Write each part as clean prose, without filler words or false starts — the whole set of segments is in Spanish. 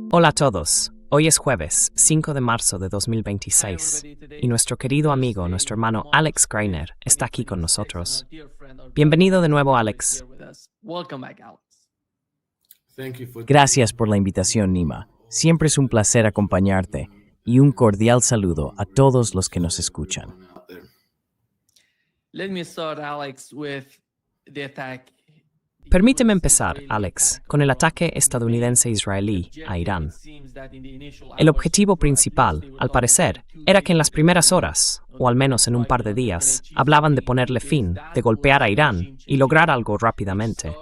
Hola a todos. Hoy es jueves, 5 de marzo de 2026, y nuestro querido amigo, nuestro hermano Alex Greiner, está aquí con nosotros. Bienvenido de nuevo, Alex. Gracias por la invitación, Nima. Siempre es un placer acompañarte y un cordial saludo a todos los que nos escuchan. Permíteme empezar, Alex, con el ataque estadounidense-israelí a Irán. El objetivo principal, al parecer, era que en las primeras horas, o al menos en un par de días, hablaban de ponerle fin, de golpear a Irán y lograr algo rápidamente.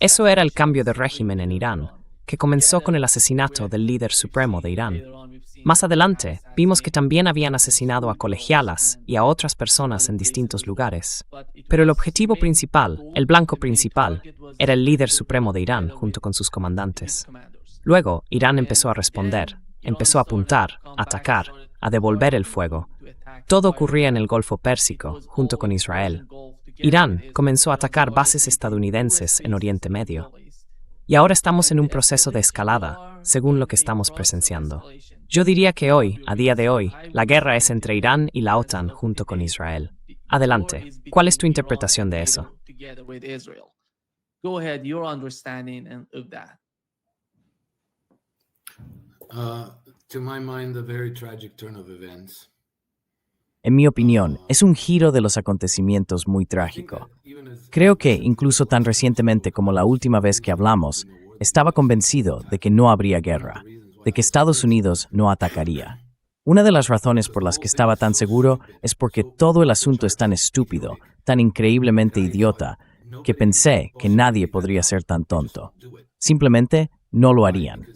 Eso era el cambio de régimen en Irán, que comenzó con el asesinato del líder supremo de Irán. Más adelante, vimos que también habían asesinado a colegialas y a otras personas en distintos lugares. Pero el objetivo principal, el blanco principal, era el líder supremo de Irán junto con sus comandantes. Luego, Irán empezó a responder, empezó a apuntar, a atacar, a devolver el fuego. Todo ocurría en el Golfo Pérsico, junto con Israel. Irán comenzó a atacar bases estadounidenses en Oriente Medio. Y ahora estamos en un proceso de escalada, según lo que estamos presenciando. Yo diría que hoy, a día de hoy, la guerra es entre Irán y la OTAN junto con Israel. Adelante, ¿cuál es tu interpretación de eso? To my mind, a very tragic turn of events. En mi opinión, es un giro de los acontecimientos muy trágico. Creo que, incluso tan recientemente como la última vez que hablamos, estaba convencido de que no habría guerra, de que Estados Unidos no atacaría. Una de las razones por las que estaba tan seguro es porque todo el asunto es tan estúpido, tan increíblemente idiota, que pensé que nadie podría ser tan tonto. Simplemente no lo harían.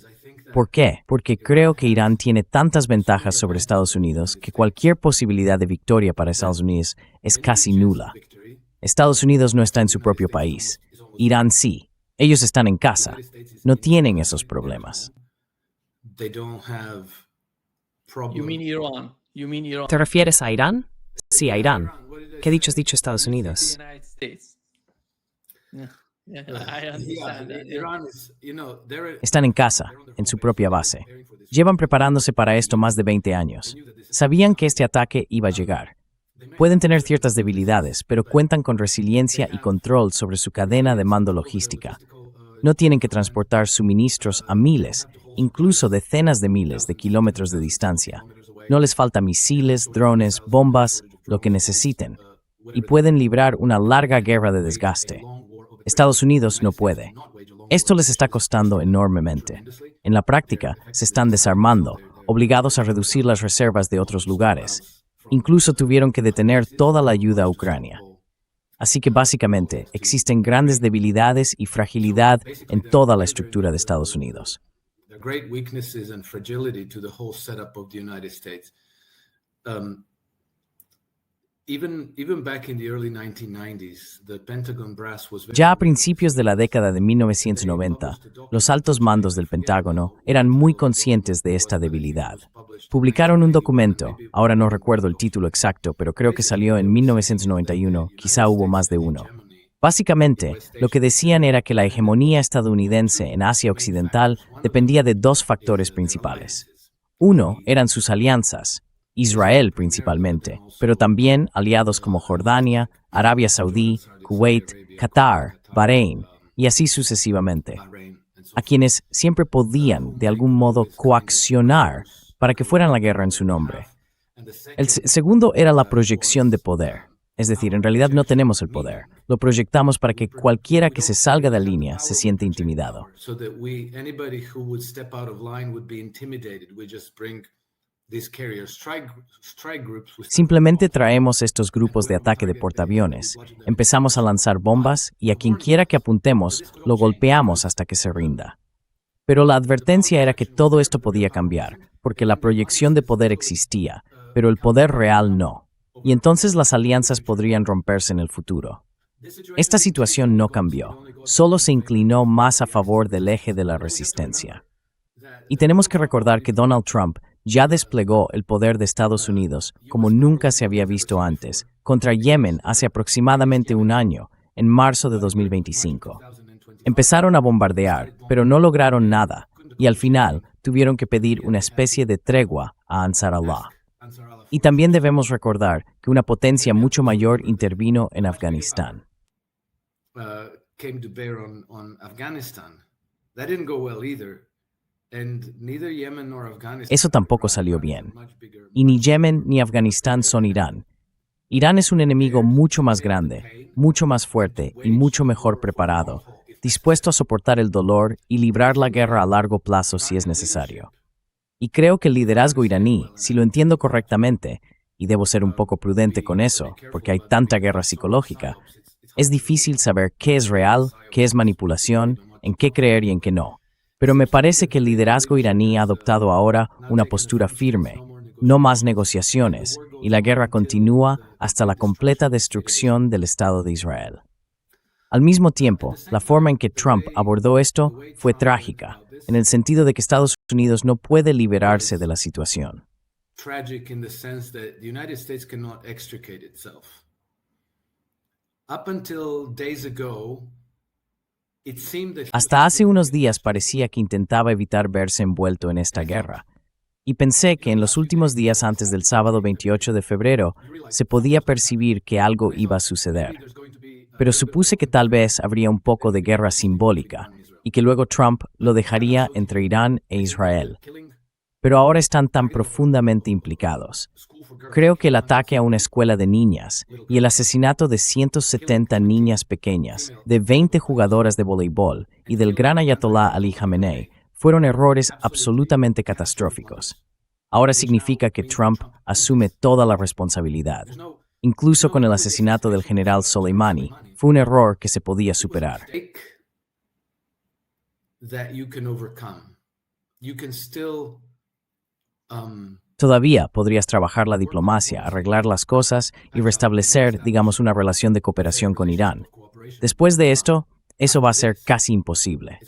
¿Por qué? Porque creo que Irán tiene tantas ventajas sobre Estados Unidos que cualquier posibilidad de victoria para Estados Unidos es casi nula. Estados Unidos no está en su propio país. Irán sí. Ellos están en casa. No tienen esos problemas. ¿Te refieres a Irán? Sí, a Irán. ¿Qué dicho has dicho Estados Unidos? Están en casa, en su propia base. Llevan preparándose para esto más de 20 años. Sabían que este ataque iba a llegar. Pueden tener ciertas debilidades, pero cuentan con resiliencia y control sobre su cadena de mando logística. No tienen que transportar suministros a miles, incluso decenas de miles de kilómetros de distancia. No les falta misiles, drones, bombas, lo que necesiten. Y pueden librar una larga guerra de desgaste. Estados Unidos no puede. Esto les está costando enormemente. En la práctica, se están desarmando, obligados a reducir las reservas de otros lugares. Incluso tuvieron que detener toda la ayuda a Ucrania. Así que básicamente, existen grandes debilidades y fragilidad en toda la estructura de Estados Unidos. Ya a principios de la década de 1990, los altos mandos del Pentágono eran muy conscientes de esta debilidad. Publicaron un documento, ahora no recuerdo el título exacto, pero creo que salió en 1991, quizá hubo más de uno. Básicamente, lo que decían era que la hegemonía estadounidense en Asia Occidental dependía de dos factores principales. Uno eran sus alianzas, Israel principalmente, pero también aliados como Jordania, Arabia Saudí, Kuwait, Qatar, Bahrein, y así sucesivamente, a quienes siempre podían, de algún modo, coaccionar para que fueran a la guerra en su nombre. El segundo era la proyección de poder. Es decir, en realidad no tenemos el poder. Lo proyectamos para que cualquiera que se salga de la línea se siente intimidado. Simplemente traemos estos grupos de ataque de portaaviones, empezamos a lanzar bombas y a quien quiera que apuntemos, lo golpeamos hasta que se rinda. Pero la advertencia era que todo esto podía cambiar, porque la proyección de poder existía, pero el poder real no. Y entonces las alianzas podrían romperse en el futuro. Esta situación no cambió, solo se inclinó más a favor del eje de la resistencia. Y tenemos que recordar que Donald Trump ya desplegó el poder de Estados Unidos como nunca se había visto antes, contra Yemen hace aproximadamente un año, en marzo de 2025. Empezaron a bombardear, pero no lograron nada, y al final tuvieron que pedir una especie de tregua a Ansar Allah. Y también debemos recordar que una potencia mucho mayor intervino en Afganistán. Came to bear on Afghanistan. That didn't go well either. And neither Yemen nor Afghanistan. Eso tampoco salió bien. Y ni Yemen ni Afganistán son Irán. Irán es un enemigo mucho más grande, mucho más fuerte y mucho mejor preparado, dispuesto a soportar el dolor y librar la guerra a largo plazo si es necesario. Y creo que el liderazgo iraní, si lo entiendo correctamente, y debo ser un poco prudente con eso, porque hay tanta guerra psicológica, es difícil saber qué es real, qué es manipulación, en qué creer y en qué no. Pero me parece que el liderazgo iraní ha adoptado ahora una postura firme, no más negociaciones, y la guerra continúa hasta la completa destrucción del Estado de Israel. Al mismo tiempo, la forma en que Trump abordó esto fue trágica, en el sentido de que Estados Unidos no puede liberarse de la situación. Tragic in the sense that the United States cannot extricate itself. Up until days ago, it seemed that Hasta hace unos días parecía que intentaba evitar verse envuelto en esta guerra. Y pensé que en los últimos días antes del sábado 28 de febrero se podía percibir que algo iba a suceder. Pero supuse que tal vez habría un poco de guerra simbólica y que luego Trump lo dejaría entre Irán e Israel. Pero ahora están tan profundamente implicados. Creo que el ataque a una escuela de niñas y el asesinato de 170 niñas pequeñas, de 20 jugadoras de voleibol y del gran ayatolá Ali Khamenei fueron errores absolutamente catastróficos. Ahora significa que Trump asume toda la responsabilidad. Incluso con el asesinato del general Soleimani, fue un error que se podía superar. that you can overcome. You can still Todavía podrías trabajar la diplomacia, arreglar las cosas y restablecer, digamos, una relación de cooperación con Irán. Después de esto, eso va a ser casi imposible.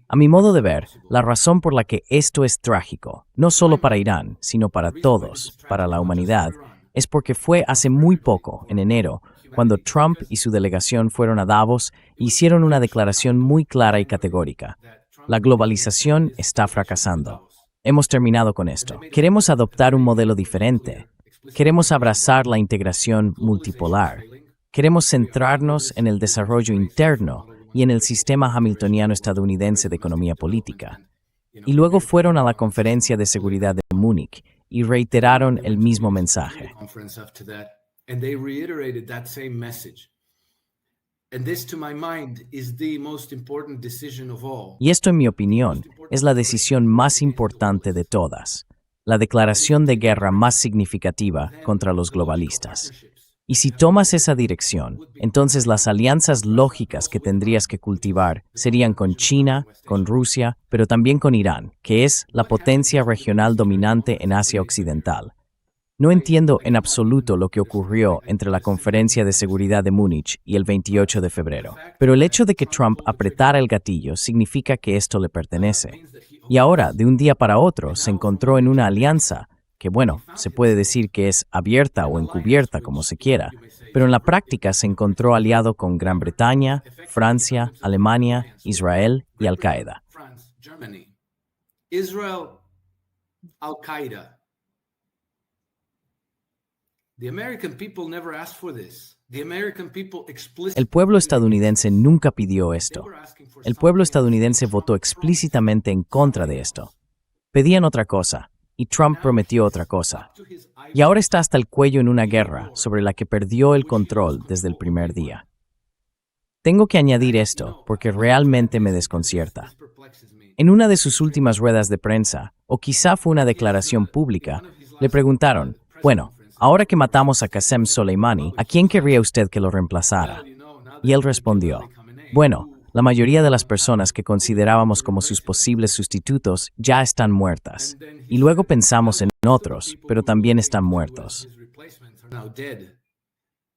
A mi modo de ver, la razón por la que esto es trágico, no solo para Irán, sino para todos, para la humanidad, es porque fue hace muy poco, en enero, cuando Trump y su delegación fueron a Davos e hicieron una declaración muy clara y categórica. La globalización está fracasando. Hemos terminado con esto. Queremos adoptar un modelo diferente. Queremos abrazar la integración multipolar. Queremos centrarnos en el desarrollo interno y en el sistema hamiltoniano estadounidense de economía política. Y luego fueron a la Conferencia de Seguridad de Múnich y reiteraron el mismo mensaje. conference after that, and they reiterated that same message. And this, to my mind, is the most important decision of all. Y esto, en mi opinión, es la decisión más importante de todas, la declaración de guerra más significativa contra los globalistas. Y si tomas esa dirección, entonces las alianzas lógicas que tendrías que cultivar serían con China, con Rusia, pero también con Irán, que es la potencia regional dominante en Asia Occidental. No entiendo en absoluto lo que ocurrió entre la Conferencia de Seguridad de Múnich y el 28 de febrero, pero el hecho de que Trump apretara el gatillo significa que esto le pertenece. Y ahora, de un día para otro, se encontró en una alianza que, bueno, se puede decir que es abierta o encubierta, como se quiera, pero en la práctica se encontró aliado con Gran Bretaña, Francia, Alemania, Israel y Al-Qaeda. France, Germany, Israel, Al-Qaeda. The American people never asked for this. The American people explicitly. El pueblo estadounidense nunca pidió esto. El pueblo estadounidense votó explícitamente en contra de esto. Pedían otra cosa, y Trump prometió otra cosa. Y ahora está hasta el cuello en una guerra sobre la que perdió el control desde el primer día. Tengo que añadir esto porque realmente me desconcierta. En una de sus últimas ruedas de prensa, o quizá fue una declaración pública, le preguntaron, bueno, ahora que matamos a Qasem Soleimani, ¿a quién querría usted que lo reemplazara? Y él respondió, bueno, la mayoría de las personas que considerábamos como sus posibles sustitutos ya están muertas. Y luego pensamos en otros, pero también están muertos. Now dead.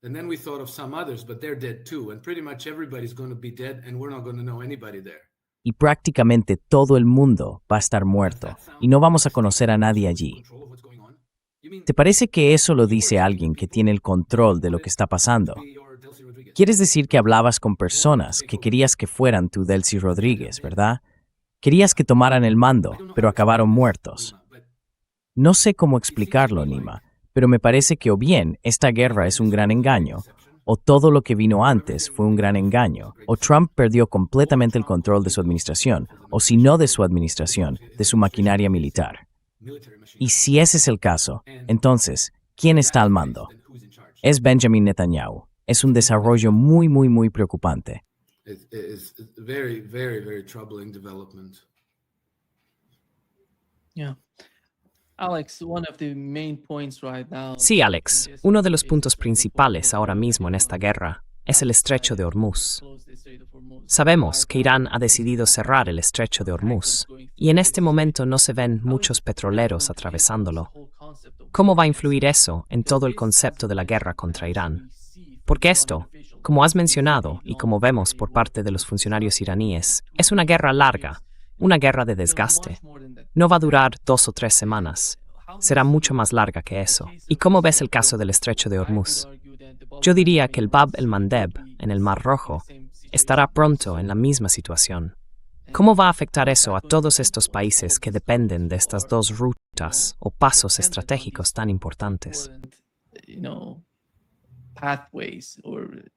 And then we thought of some others, but they're dead too. And pretty much everybody's going to be dead, and we're not going to know anybody there. Y prácticamente todo el mundo va a estar muerto, y no vamos a conocer a nadie allí. Control of what's going on? You mean ¿Te parece que eso lo dice alguien que tiene el control de lo que está pasando? or Delcy Rodriguez? Quieres decir que hablabas con personas que querías que fueran tu Delcy Rodríguez, ¿verdad? Querías que tomaran el mando, pero acabaron muertos. No sé cómo explicarlo, Nima, pero me parece que o bien esta guerra es un gran engaño, o todo lo que vino antes fue un gran engaño, o Trump perdió completamente el control de su administración, o si no de su administración, de su maquinaria militar. Y si ese es el caso, entonces, ¿quién está al mando? Es Benjamin Netanyahu. Es un desarrollo muy preocupante. It's very, very, very troubling development. Yeah. Alex, one of the main points right now. Sí, Alex, uno de los puntos principales ahora mismo en esta guerra es el estrecho de Hormuz. Sabemos que Irán ha decidido cerrar el estrecho de Hormuz y en este momento no se ven muchos petroleros atravesándolo. ¿Cómo va a influir eso en todo el concepto de la guerra contra Irán? Porque esto, como has mencionado y como vemos por parte de los funcionarios iraníes, es una guerra larga, una guerra de desgaste. No va a durar 2 o 3 semanas. Será mucho más larga que eso. ¿Y cómo ves el caso del estrecho de Hormuz? Yo diría que el Bab el-Mandeb, en el Mar Rojo, estará pronto en la misma situación. ¿Cómo va a afectar eso a todos estos países que dependen de estas dos rutas o pasos estratégicos tan importantes? Pathways or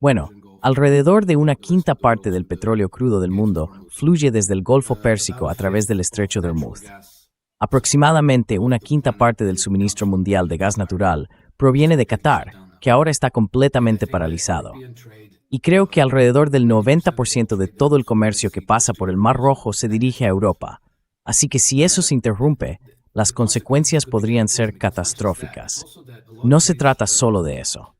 Bueno, alrededor de una quinta parte del petróleo crudo del mundo fluye desde el Golfo Pérsico a través del estrecho de Hormuz. Aproximadamente una quinta parte del suministro mundial de gas natural proviene de Qatar, que ahora está completamente paralizado. Y creo que alrededor del 90% de todo el comercio que pasa por el Mar Rojo se dirige a Europa. Así que si eso se interrumpe, las consecuencias podrían ser catastróficas. No se trata solo de eso.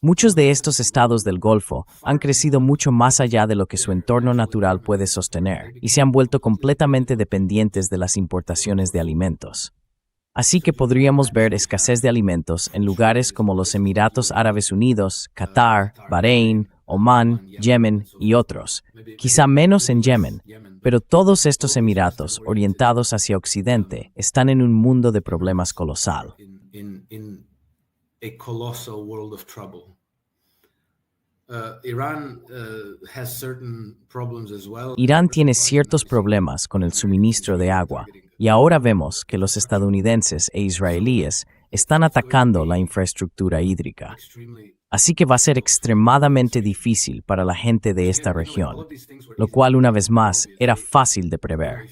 Muchos de estos estados del Golfo han crecido mucho más allá de lo que su entorno natural puede sostener y se han vuelto completamente dependientes de las importaciones de alimentos. Así que podríamos ver escasez de alimentos en lugares como los Emiratos Árabes Unidos, Qatar, Bahrein, Omán, Yemen y otros. Quizá menos en Yemen, pero todos estos emiratos orientados hacia Occidente están en un mundo de problemas colosal. Irán tiene ciertos problemas con el suministro de agua, y ahora vemos que los estadounidenses e israelíes están atacando la infraestructura hídrica. Así que va a ser extremadamente difícil para la gente de esta región, lo cual, una vez más, era fácil de prever.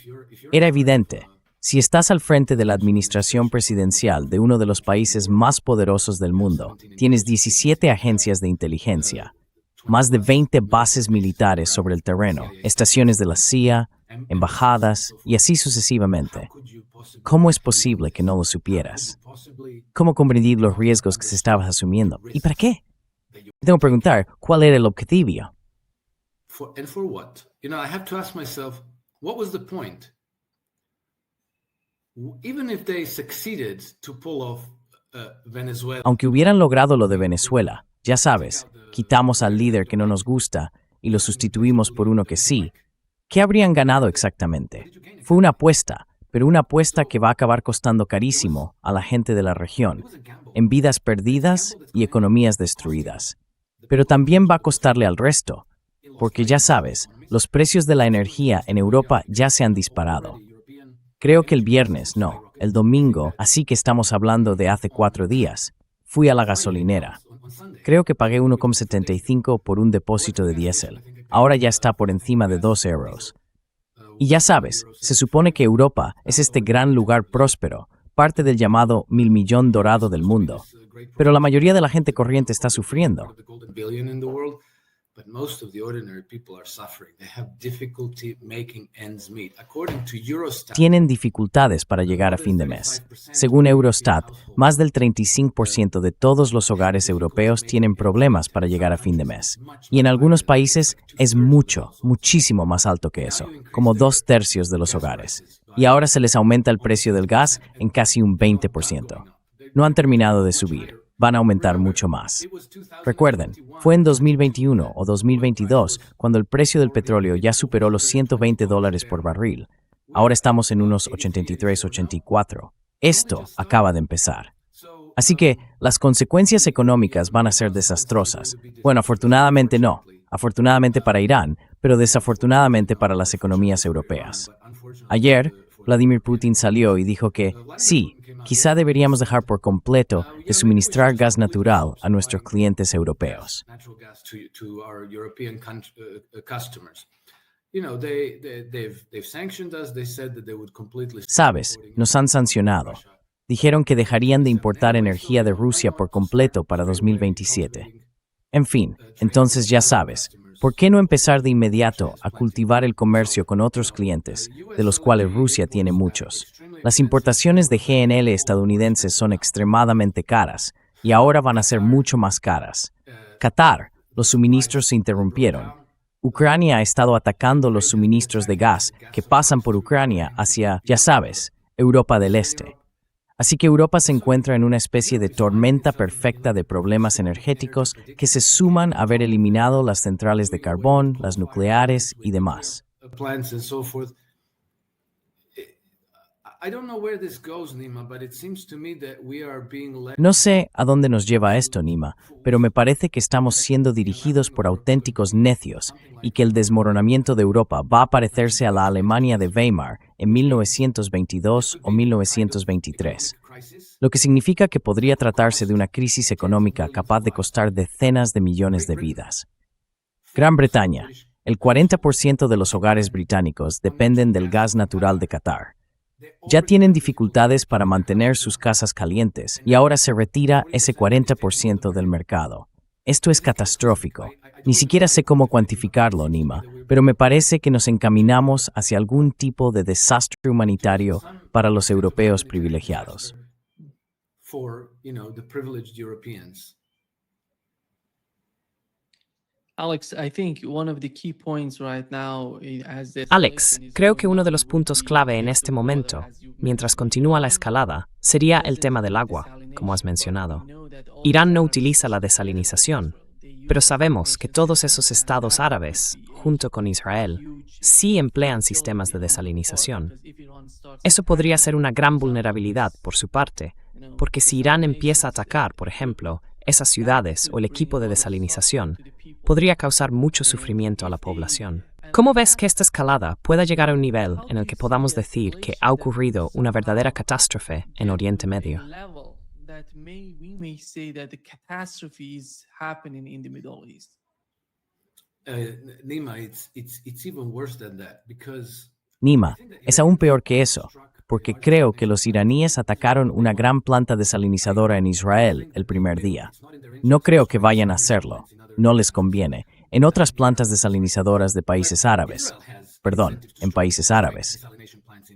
Era evidente. Si estás al frente de la administración presidencial de uno de los países más poderosos del mundo, tienes 17 agencias de inteligencia, más de 20 bases militares sobre el terreno, estaciones de la CIA, embajadas y así sucesivamente. ¿Cómo es posible que no lo supieras? ¿Cómo comprendí los riesgos que se estaban asumiendo? ¿Y para qué? Tengo que preguntar, ¿cuál era el objetivo? And for what? I have to ask myself, what was the point? Even if they succeeded to pull off Venezuela. Aunque hubieran logrado lo de Venezuela, ya sabes, quitamos al líder que no nos gusta y lo sustituimos por uno que sí, ¿qué habrían ganado exactamente? Fue una apuesta, pero una apuesta que va a acabar costando carísimo a la gente de la región, en vidas perdidas y economías destruidas. Pero también va a costarle al resto, porque ya sabes, los precios de la energía en Europa ya se han disparado. Creo que el viernes, no, el domingo, así que estamos hablando de hace 4 días, fui a la gasolinera. Creo que pagué 1,75 por un depósito de diésel. Ahora ya está por encima de 2 euros. Y ya sabes, se supone que Europa es este gran lugar próspero, parte del llamado 1.000.000.000 dorado del mundo. Pero la mayoría de la gente corriente está sufriendo. Tienen dificultades para llegar a fin de mes. Según Eurostat, más del 35% de todos los hogares europeos tienen problemas para llegar a fin de mes. Y en algunos países es muchísimo más alto que eso, como 2/3 de los hogares. Y ahora se les aumenta el precio del gas en casi un 20%. No han terminado de subir. Van a aumentar mucho más. Recuerden, fue en 2021 o 2022 cuando el precio del petróleo ya superó los $120 por barril. Ahora estamos en unos 83, 84. Esto acaba de empezar. Así que las consecuencias económicas van a ser desastrosas. Bueno, afortunadamente no. Afortunadamente para Irán, pero desafortunadamente para las economías europeas. Ayer, Vladimir Putin salió y dijo que, sí, quizá deberíamos dejar por completo de suministrar gas natural a nuestros clientes europeos. Sabes, nos han sancionado. Dijeron que dejarían de importar energía de Rusia por completo para 2027. En fin, entonces ya sabes, ¿por qué no empezar de inmediato a cultivar el comercio con otros clientes, de los cuales Rusia tiene muchos? Las importaciones de GNL estadounidenses son extremadamente caras y ahora van a ser mucho más caras. Qatar, los suministros se interrumpieron. Ucrania ha estado atacando los suministros de gas que pasan por Ucrania hacia, ya sabes, Europa del Este. Así que Europa se encuentra en una especie de tormenta perfecta de problemas energéticos que se suman a haber eliminado las centrales de carbón, las nucleares y demás. No sé a dónde nos lleva esto, Nima, pero me parece que estamos siendo dirigidos por auténticos necios y que el desmoronamiento de Europa va a parecerse a la Alemania de Weimar en 1922 o 1923, lo que significa que podría tratarse de una crisis económica capaz de costar decenas de millones de vidas. Gran Bretaña. El 40% de los hogares británicos dependen del gas natural de Qatar. Ya tienen dificultades para mantener sus casas calientes y ahora se retira ese 40% del mercado. Esto es catastrófico. Ni siquiera sé cómo cuantificarlo, Nima, pero me parece que nos encaminamos hacia algún tipo de desastre humanitario para los europeos privilegiados. Alex, creo que uno de los puntos clave en este momento, mientras continúa la escalada, sería el tema del agua, como has mencionado. Irán no utiliza la desalinización, pero sabemos que todos esos estados árabes, junto con Israel, sí emplean sistemas de desalinización. Eso podría ser una gran vulnerabilidad por su parte, porque si Irán empieza a atacar, por ejemplo, esas ciudades o el equipo de desalinización, podría causar mucho sufrimiento a la población. ¿Cómo ves que esta escalada pueda llegar a un nivel en el que podamos decir que ha ocurrido una verdadera catástrofe en Oriente Medio? Nima, es aún peor que eso, porque creo que los iraníes atacaron una gran planta desalinizadora en Israel el primer día. No creo que vayan a hacerlo, no les conviene, en otras plantas desalinizadoras de países árabes. En países árabes.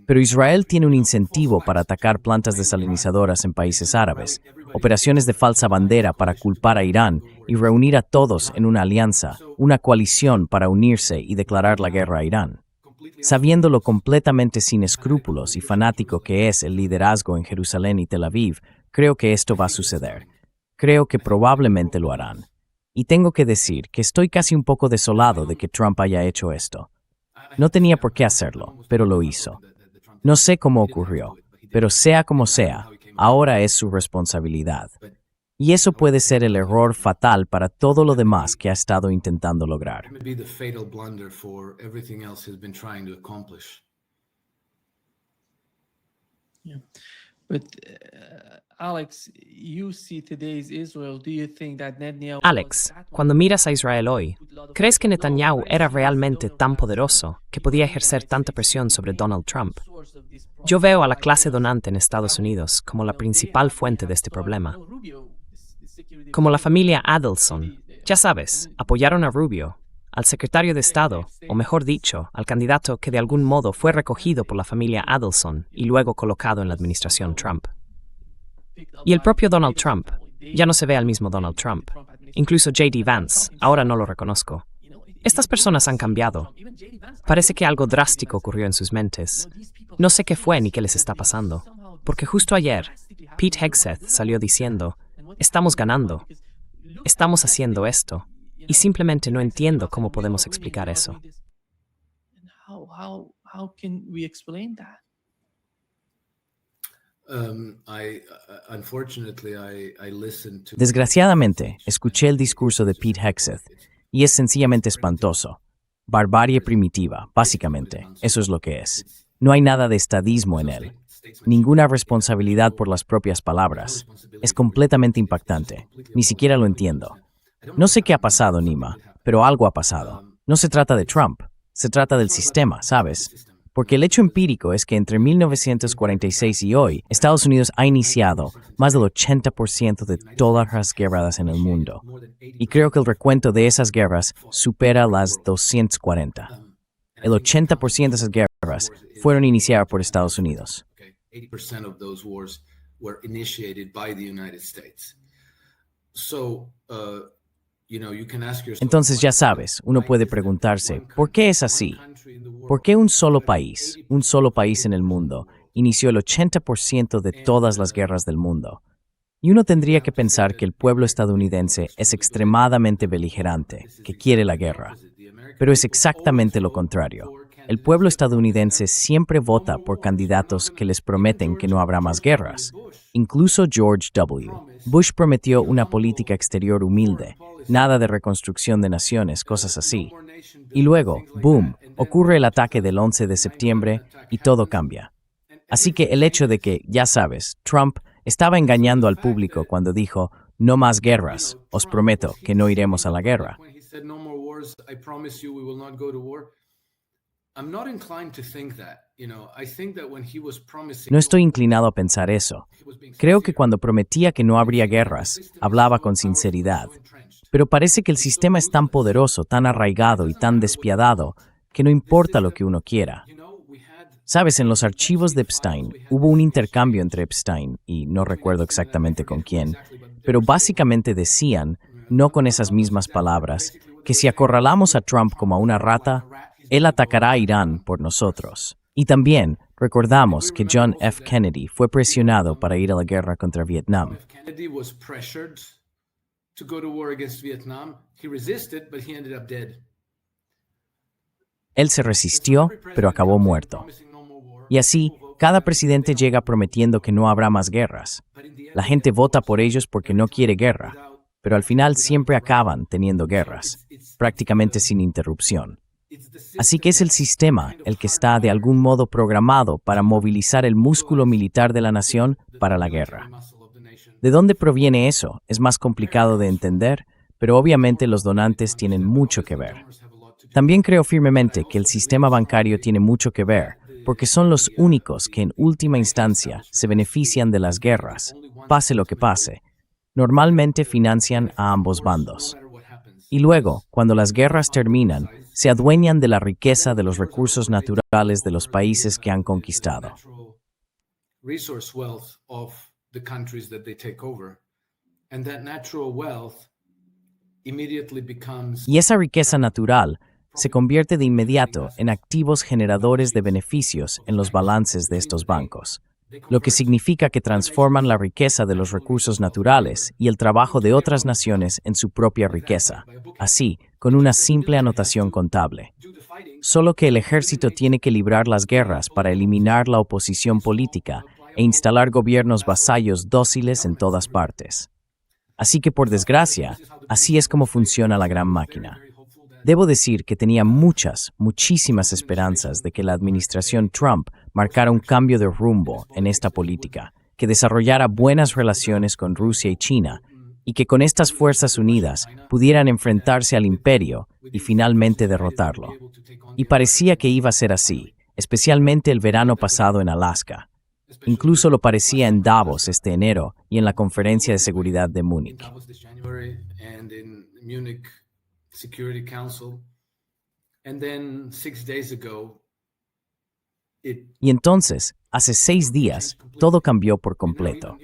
Pero Israel tiene un incentivo para atacar plantas desalinizadoras en países árabes, operaciones de falsa bandera para culpar a Irán y reunir a todos en una alianza, una coalición para unirse y declarar la guerra a Irán. Sabiendo lo completamente sin escrúpulos y fanático que es el liderazgo en Jerusalén y Tel Aviv, creo que esto va a suceder. Creo que probablemente lo harán. Y tengo que decir que estoy casi un poco desolado de que Trump haya hecho esto. No tenía por qué hacerlo, pero lo hizo. No sé cómo ocurrió, pero sea como sea, ahora es su responsabilidad. Y eso puede ser el error fatal para todo lo demás que ha estado intentando lograr. Alex, cuando miras a Israel hoy, ¿crees que Netanyahu era realmente tan poderoso que podía ejercer tanta presión sobre Donald Trump? Yo veo a la clase donante en Estados Unidos como la principal fuente de este problema. Como la familia Adelson, ya sabes, apoyaron a Rubio, al secretario de Estado, o mejor dicho, al candidato que de algún modo fue recogido por la familia Adelson y luego colocado en la administración Trump. Y el propio Donald Trump, ya no se ve al mismo Donald Trump. Incluso J.D. Vance, ahora no lo reconozco. Estas personas han cambiado. Parece que algo drástico ocurrió en sus mentes. No sé qué fue ni qué les está pasando. Porque justo ayer, Pete Hegseth salió diciendo, estamos ganando, estamos haciendo esto, y simplemente no entiendo cómo podemos explicar eso. I listened to. Desgraciadamente, escuché el discurso de Pete Hegseth y es sencillamente espantoso. Barbarie primitiva, básicamente. Eso es lo que es. No hay nada de estadismo en él. Ninguna responsabilidad por las propias palabras. Es completamente impactante. Ni siquiera lo entiendo. No sé qué ha pasado, Nima, pero algo ha pasado. No se trata de Trump. Se trata del sistema, ¿sabes? Porque el hecho empírico es que entre 1946 y hoy, Estados Unidos ha iniciado más del 80% de todas las guerras en el mundo. Y creo que el recuento de esas guerras supera las 240. El 80% de esas guerras fueron iniciadas por Estados Unidos. 80% of those wars were initiated by the United States. So, you can ask yourself. Entonces ya sabes, uno puede preguntarse, ¿por qué es así? ¿Por qué un solo país en el mundo, inició el 80% de todas las guerras del mundo? Y uno tendría que pensar que el pueblo estadounidense es extremadamente beligerante, que quiere la guerra. Pero es exactamente lo contrario. El pueblo estadounidense siempre vota por candidatos que les prometen que no habrá más guerras. Incluso George W. Bush prometió una política exterior humilde, nada de reconstrucción de naciones, cosas así. Y luego, boom, ocurre el ataque del 11 de septiembre y todo cambia. Así que el hecho de que, ya sabes, Trump estaba engañando al público cuando dijo, no más guerras, os prometo que no iremos a la guerra. No estoy inclinado a pensar eso. Creo que cuando prometía que no habría guerras, hablaba con sinceridad. Pero parece que el sistema es tan poderoso, tan arraigado y tan despiadado, que no importa lo que uno quiera. Sabes, en los archivos de Epstein, hubo un intercambio entre Epstein y no recuerdo exactamente con quién, pero básicamente decían, no con esas mismas palabras, que si acorralamos a Trump como a una rata, él atacará a Irán por nosotros. Y también recordamos que John F. Kennedy fue presionado para ir a la guerra contra Vietnam. Kennedy was pressured to go to war against Vietnam. He resisted, but he ended up dead. Él se resistió, pero acabó muerto. Y así, cada presidente llega prometiendo que no habrá más guerras. La gente vota por ellos porque no quiere guerra, pero al final siempre acaban teniendo guerras, prácticamente sin interrupción. Así que es el sistema el que está de algún modo programado para movilizar el músculo militar de la nación para la guerra. ¿De dónde proviene eso? Es más complicado de entender, pero obviamente los donantes tienen mucho que ver. También creo firmemente que el sistema bancario tiene mucho que ver, porque son los únicos que en última instancia se benefician de las guerras, pase lo que pase. Normalmente financian a ambos bandos. Y luego, cuando las guerras terminan, se adueñan de la riqueza de los recursos naturales de los países que han conquistado. Y esa riqueza natural se convierte de inmediato en activos generadores de beneficios en los balances de estos bancos, lo que significa que transforman la riqueza de los recursos naturales y el trabajo de otras naciones en su propia riqueza, así, con una simple anotación contable. Solo que el ejército tiene que librar las guerras para eliminar la oposición política e instalar gobiernos vasallos dóciles en todas partes. Así que, por desgracia, así es como funciona la gran máquina. Debo decir que tenía muchísimas esperanzas de que la administración Trump marcara un cambio de rumbo en esta política, que desarrollara buenas relaciones con Rusia y China, y que con estas fuerzas unidas pudieran enfrentarse al imperio y finalmente derrotarlo. Y parecía que iba a ser así, especialmente el verano pasado en Alaska. Incluso lo parecía en Davos este enero y en la Conferencia de Seguridad de Múnich. Security Council, and then 6 days ago, y entonces, hace 6 días, todo cambió por completo.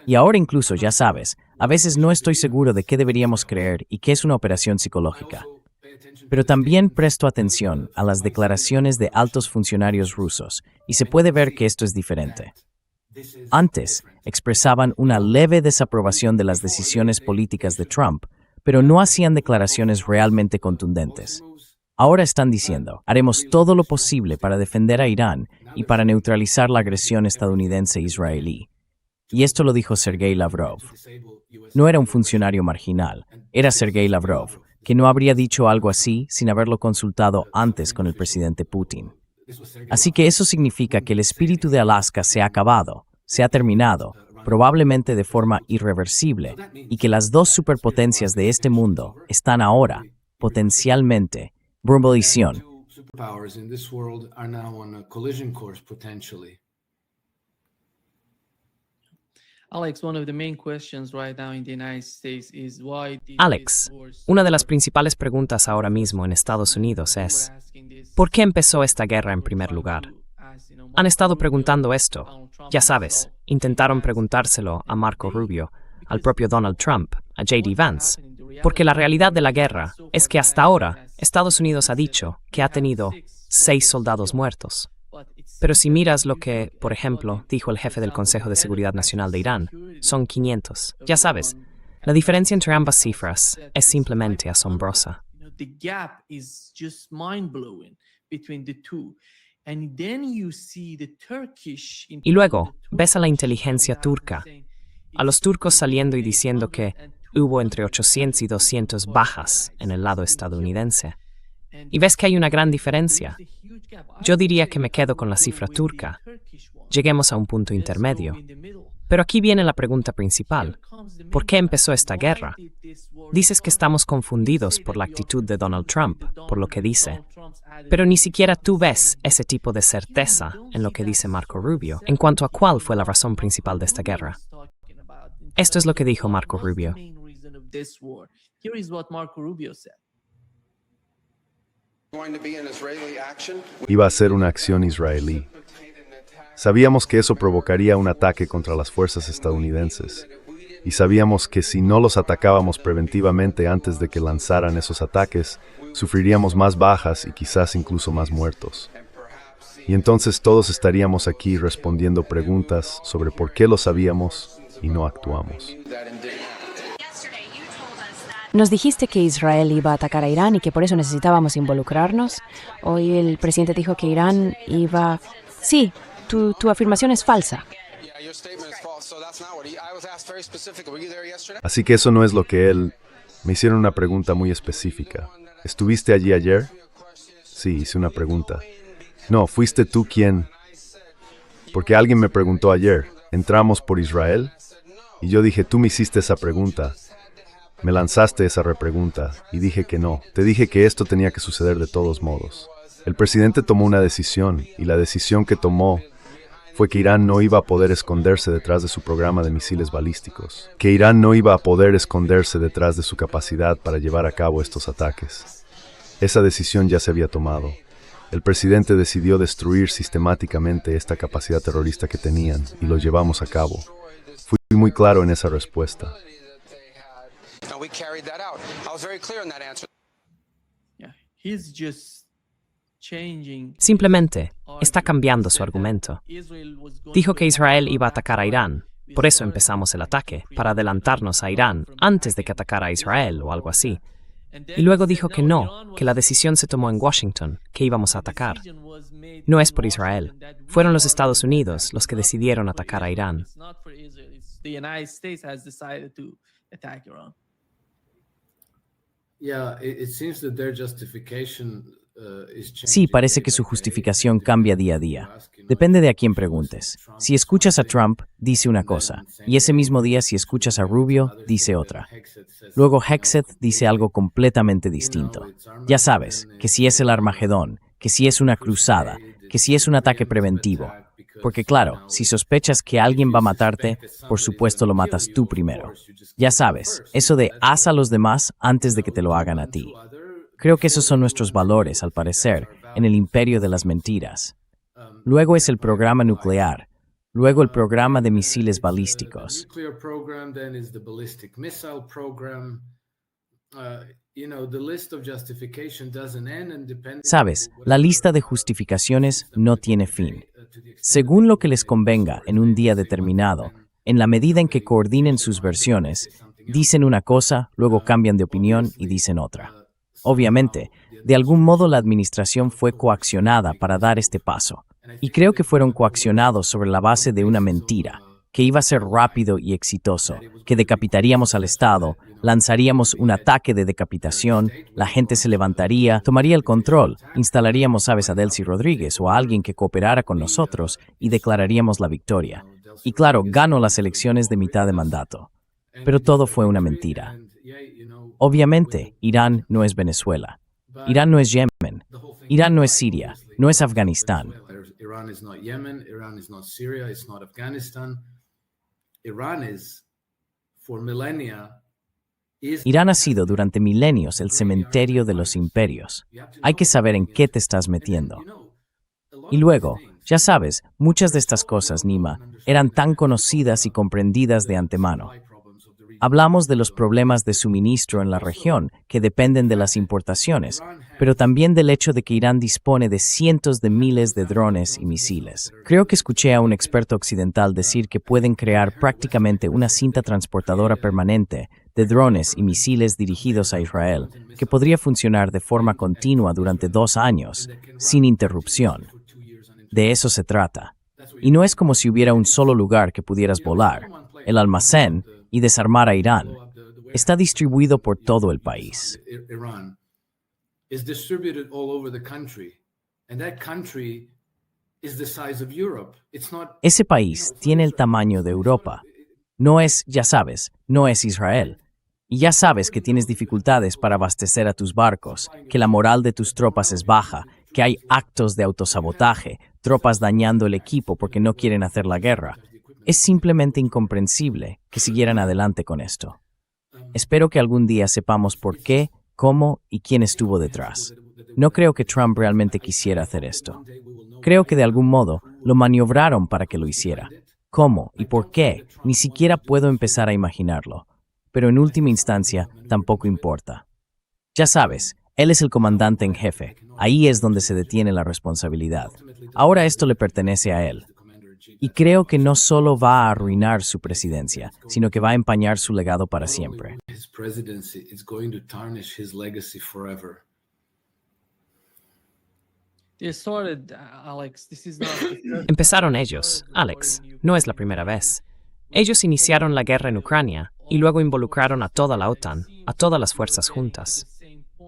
Y ahora incluso, ya sabes, a veces no estoy seguro de qué deberíamos creer y qué es una operación psicológica. Pero también presto atención a las declaraciones de altos funcionarios rusos, y se puede ver que esto es diferente. Antes, expresaban una leve desaprobación de las decisiones políticas de Trump, pero no hacían declaraciones realmente contundentes. Ahora están diciendo, haremos todo lo posible para defender a Irán y para neutralizar la agresión estadounidense-israelí. Y esto lo dijo Sergei Lavrov. No era un funcionario marginal, era Sergei Lavrov, que no habría dicho algo así sin haberlo consultado antes con el presidente Putin. Así que eso significa que el espíritu de Alaska se ha acabado, se ha terminado, probablemente de forma irreversible, y que las dos superpotencias de este mundo están ahora, potencialmente, Brumbolición. Superpowers in this world are now on a collision course potentially. Alex, one of the main questions right now in the United States is why Alex, una de las principales preguntas ahora mismo en Estados Unidos es, ¿por qué empezó esta guerra en primer lugar? Han estado preguntando esto. Ya sabes, intentaron preguntárselo a Marco Rubio, al propio Donald Trump, a J.D. Vance, porque la realidad de la guerra es que hasta ahora Estados Unidos ha dicho que ha tenido 6 soldados muertos. Pero si miras lo que, por ejemplo, dijo el jefe del Consejo de Seguridad Nacional de Irán, son 500. Ya sabes, la diferencia entre ambas cifras es simplemente asombrosa. The gap is just mind-blowing between the two. And then you see the Turkish Y luego, ves a la inteligencia turca, a los turcos saliendo y diciendo que hubo entre 800 y 200 bajas en el lado estadounidense. Y ves que hay una gran diferencia. Yo diría que me quedo con la cifra turca. Lleguemos a un punto intermedio. Pero aquí viene la pregunta principal. ¿Por qué empezó esta guerra? Dices que estamos confundidos por la actitud de Donald Trump, por lo que dice. Pero ni siquiera tú ves ese tipo de certeza en lo que dice Marco Rubio en cuanto a cuál fue la razón principal de esta guerra. Esto es lo que dijo Marco Rubio. Iba a ser una acción israelí. Sabíamos que eso provocaría un ataque contra las fuerzas estadounidenses, y sabíamos que si no los atacábamos preventivamente antes de que lanzaran esos ataques, sufriríamos más bajas y quizás incluso más muertos. Y entonces todos estaríamos aquí respondiendo preguntas sobre por qué lo sabíamos y no actuamos. Nos dijiste que Israel iba a atacar a Irán y que por eso necesitábamos involucrarnos. Hoy el presidente dijo que Irán iba... Sí, tu afirmación es falsa. Así que eso no es lo que él... Me hicieron una pregunta muy específica. ¿Estuviste allí ayer? Sí, hice una pregunta. No, ¿fuiste tú quien? Porque alguien me preguntó ayer, ¿entramos por Israel? Y yo dije, tú me hiciste esa pregunta. Me lanzaste esa repregunta y dije que no. Te dije que esto tenía que suceder de todos modos. El presidente tomó una decisión y la decisión que tomó fue que Irán no iba a poder esconderse detrás de su programa de misiles balísticos. Que Irán no iba a poder esconderse detrás de su capacidad para llevar a cabo estos ataques. Esa decisión ya se había tomado. El presidente decidió destruir sistemáticamente esta capacidad terrorista que tenían y lo llevamos a cabo. Fui muy claro en esa respuesta. Simplemente está cambiando su argumento. Dijo que Israel iba a atacar a Irán. Por eso empezamos el ataque, para adelantarnos a Irán antes de que atacara a Israel o algo así. Y luego dijo que no, que la decisión se tomó en Washington, que íbamos a atacar. No es por Israel. Fueron los Estados Unidos los que decidieron atacar a Irán. Sí, parece que su justificación cambia día a día. Depende de a quién preguntes. Si escuchas a Trump, dice una cosa, y ese mismo día si escuchas a Rubio, dice otra. Luego Hegseth dice algo completamente distinto. Ya sabes, que si es el Armagedón, que si es una cruzada, que si es un ataque preventivo. Porque claro, si sospechas que alguien va a matarte, por supuesto lo matas tú primero. Ya sabes, eso de haz a los demás antes de que te lo hagan a ti. Creo que esos son nuestros valores, al parecer, en el imperio de las mentiras. Luego es el programa nuclear. Luego el programa de misiles balísticos. Sabes, la lista de justificaciones no tiene fin. Según lo que les convenga en un día determinado, en la medida en que coordinen sus versiones, dicen una cosa, luego cambian de opinión y dicen otra. Obviamente, de algún modo la administración fue coaccionada para dar este paso. Y creo que fueron coaccionados sobre la base de una mentira, que iba a ser rápido y exitoso, que decapitaríamos al Estado, lanzaríamos un ataque de decapitación, la gente se levantaría, tomaría el control, instalaríamos a Delcy Rodríguez o a alguien que cooperara con nosotros y declararíamos la victoria. Y claro, ganó las elecciones de mitad de mandato. Pero todo fue una mentira. Obviamente, Irán no es Venezuela. Irán no es Yemen. Irán no es Siria. No es Afganistán. Iran is not Yemen, Iran is not Syria, it's not Afghanistan. Iran is, for millennia, Irán ha sido durante milenios el cementerio de los imperios. Hay que saber en qué te estás metiendo. Y luego, ya sabes, muchas de estas cosas, Nima, eran tan conocidas y comprendidas de antemano. Hablamos de los problemas de suministro en la región, que dependen de las importaciones, pero también del hecho de que Irán dispone de cientos de miles de drones y misiles. Creo que escuché a un experto occidental decir que pueden crear prácticamente una cinta transportadora permanente de drones y misiles dirigidos a Israel, que podría funcionar de forma continua durante 2 años, sin interrupción. De eso se trata. Y no es como si hubiera un solo lugar que pudieras volar, el almacén, y desarmar a Irán. Está distribuido por todo el país. Iran is distributed all over the country, and that country is the size of Europe. It's not. Ese país tiene el tamaño de Europa. No es, ya sabes, no es Israel. Y ya sabes que tienes dificultades para abastecer a tus barcos, que la moral de tus tropas es baja, que hay actos de autosabotaje, tropas dañando el equipo porque no quieren hacer la guerra. Es simplemente incomprensible que siguieran adelante con esto. Espero que algún día sepamos por qué, cómo y quién estuvo detrás. No creo que Trump realmente quisiera hacer esto. Creo que de algún modo lo maniobraron para que lo hiciera. ¿Cómo y por qué? Ni siquiera puedo empezar a imaginarlo. Pero en última instancia, tampoco importa. Ya sabes, él es el comandante en jefe. Ahí es donde se detiene la responsabilidad. Ahora esto le pertenece a él. Y creo que no solo va a arruinar su presidencia, sino que va a empañar su legado para siempre. His presidency is going to tarnish his legacy forever. Empezaron ellos, Alex. No es la primera vez. Ellos iniciaron la guerra en Ucrania y luego involucraron a toda la OTAN, a todas las fuerzas juntas.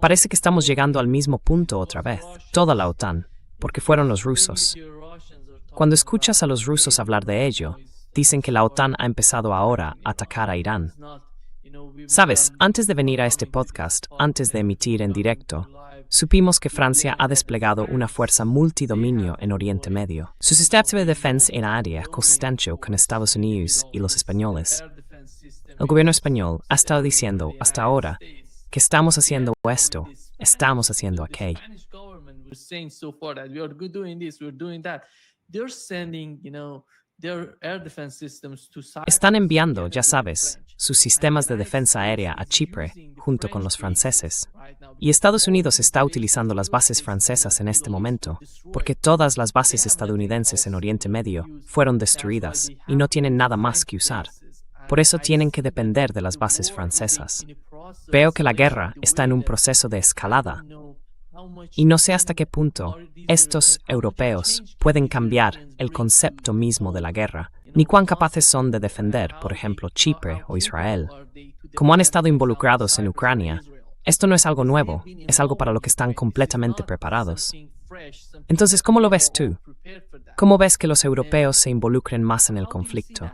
Parece que estamos llegando al mismo punto otra vez, toda la OTAN, porque fueron los rusos. Cuando escuchas a los rusos hablar de ello, dicen que la OTAN ha empezado ahora a atacar a Irán. Sabes, antes de venir a este podcast, antes de emitir en directo, supimos que Francia ha desplegado una fuerza multidominio en Oriente Medio. Su sistema de defensa en área constante con Estados Unidos y los españoles. El gobierno español ha estado diciendo hasta ahora que estamos haciendo esto, estamos haciendo aquello. Están enviando, ya sabes, sus sistemas de defensa aérea a Chipre, junto con los franceses. Y Estados Unidos está utilizando las bases francesas en este momento, porque todas las bases estadounidenses en Oriente Medio fueron destruidas y no tienen nada más que usar. Por eso tienen que depender de las bases francesas. Veo que la guerra está en un proceso de escalada. Y no sé hasta qué punto estos europeos pueden cambiar el concepto mismo de la guerra, ni cuán capaces son de defender, por ejemplo, Chipre o Israel. Como han estado involucrados en Ucrania, esto no es algo nuevo, es algo para lo que están completamente preparados. Entonces, ¿cómo lo ves tú? ¿Cómo ves que los europeos se involucren más en el conflicto?